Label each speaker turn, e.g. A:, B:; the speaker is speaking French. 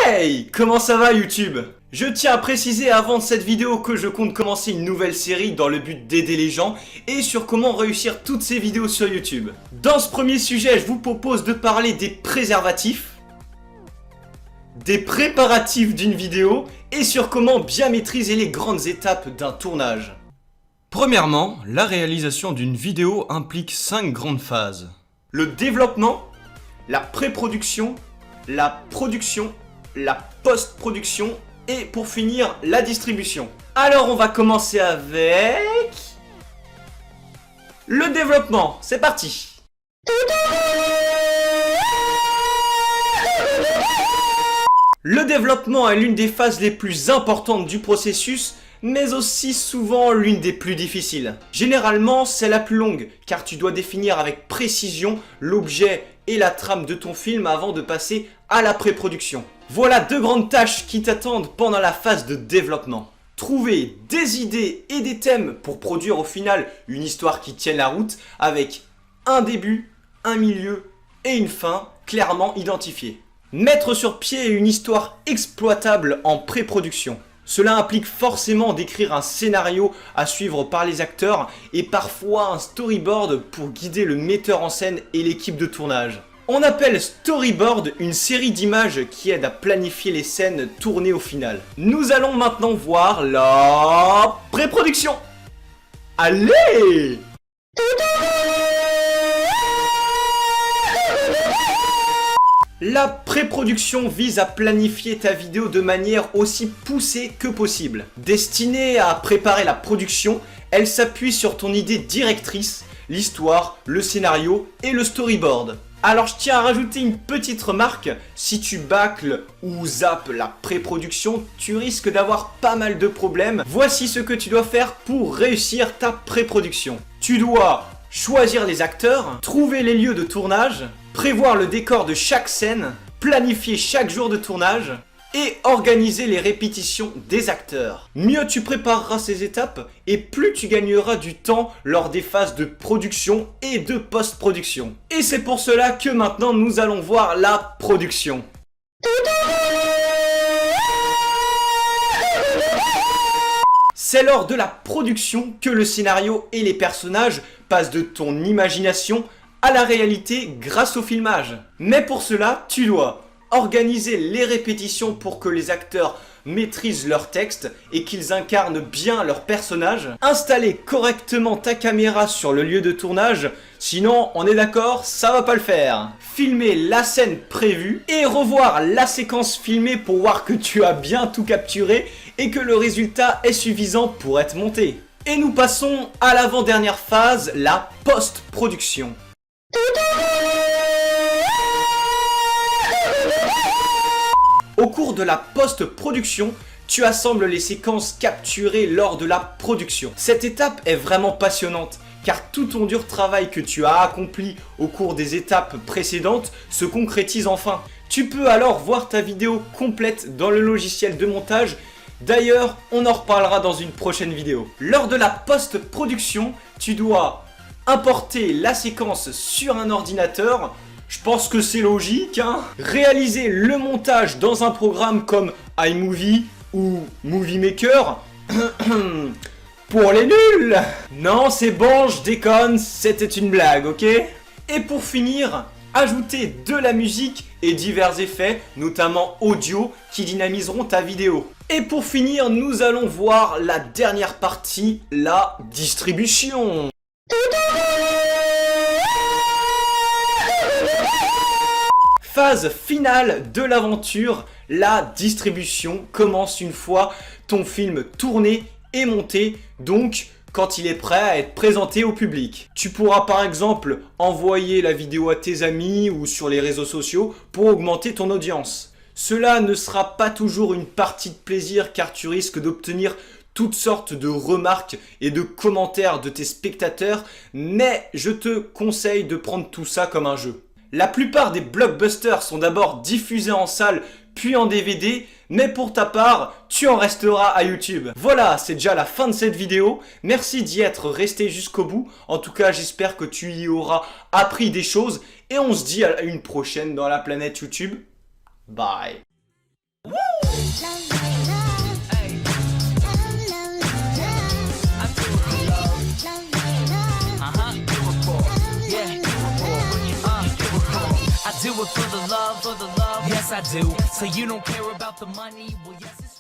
A: Hey! Comment ça va YouTube? Je tiens à préciser avant cette vidéo que je compte commencer une nouvelle série dans le but d'aider les gens et sur comment réussir toutes ces vidéos sur YouTube. Dans ce premier sujet, je vous propose de parler des préservatifs, des préparatifs d'une vidéo et sur comment bien maîtriser les grandes étapes d'un tournage. Premièrement, la réalisation d'une vidéo implique 5 grandes phases. Le développement, la pré-production, la production, la post-production et pour finir, la distribution. Alors on va commencer avec... le développement, c'est parti! Le développement est l'une des phases les plus importantes du processus, mais aussi souvent l'une des plus difficiles. Généralement, c'est la plus longue, car tu dois définir avec précision l'objet et la trame de ton film avant de passer à la pré-production. Voilà 2 grandes tâches qui t'attendent pendant la phase de développement. Trouver des idées et des thèmes pour produire au final une histoire qui tienne la route avec un début, un milieu et une fin clairement identifiés. Mettre sur pied une histoire exploitable en pré-production. Cela implique forcément d'écrire un scénario à suivre par les acteurs et parfois un storyboard pour guider le metteur en scène et l'équipe de tournage. On appelle storyboard une série d'images qui aide à planifier les scènes tournées au final. Nous allons maintenant voir la pré-production. Allez! La pré-production vise à planifier ta vidéo de manière aussi poussée que possible. Destinée à préparer la production, elle s'appuie sur ton idée directrice, l'histoire, le scénario et le storyboard. Alors je tiens à rajouter une petite remarque, si tu bâcles ou zappes la pré-production, tu risques d'avoir pas mal de problèmes. Voici ce que tu dois faire pour réussir ta pré-production. Tu dois choisir les acteurs, trouver les lieux de tournage, prévoir le décor de chaque scène, planifier chaque jour de tournage et organiser les répétitions des acteurs. Mieux tu prépareras ces étapes et plus tu gagneras du temps lors des phases de production et de post-production. Et c'est pour cela que maintenant nous allons voir la production. C'est lors de la production que le scénario et les personnages passent de ton imagination à la réalité grâce au filmage. Mais pour cela, tu dois organiser les répétitions pour que les acteurs maîtrisent leur texte et qu'ils incarnent bien leur personnage. Installer correctement ta caméra sur le lieu de tournage, sinon on est d'accord, ça va pas le faire. Filmer la scène prévue et revoir la séquence filmée pour voir que tu as bien tout capturé et que le résultat est suffisant pour être monté. Et nous passons à l'avant-dernière phase, la post-production. Au cours de la post-production, tu assembles les séquences capturées lors de la production. Cette étape est vraiment passionnante, car tout ton dur travail que tu as accompli au cours des étapes précédentes se concrétise enfin. Tu peux alors voir ta vidéo complète dans le logiciel de montage. D'ailleurs, on en reparlera dans une prochaine vidéo. Lors de la post-production, tu dois importer la séquence sur un ordinateur. Je pense que c'est logique, hein. Réaliser le montage dans un programme comme iMovie ou Movie Maker. Pour les nuls. Non, c'est bon, je déconne, c'était une blague, ok? Et pour finir, ajouter de la musique et divers effets, notamment audio, qui dynamiseront ta vidéo. Et pour finir, nous allons voir la dernière partie, la distribution. Phase finale de l'aventure, la distribution commence une fois ton film tourné et monté, donc quand il est prêt à être présenté au public. Tu pourras par exemple envoyer la vidéo à tes amis ou sur les réseaux sociaux pour augmenter ton audience. Cela ne sera pas toujours une partie de plaisir car tu risques d'obtenir toutes sortes de remarques et de commentaires de tes spectateurs, mais je te conseille de prendre tout ça comme un jeu. La plupart des blockbusters sont d'abord diffusés en salle puis en DVD, mais pour ta part, tu en resteras à YouTube. Voilà, c'est déjà la fin de cette vidéo. Merci d'y être resté jusqu'au bout. En tout cas, j'espère que tu y auras appris des choses et on se dit à une prochaine dans la planète YouTube. Bye.
B: I do it for the love, yes I do. So you don't care about the money, well yes it's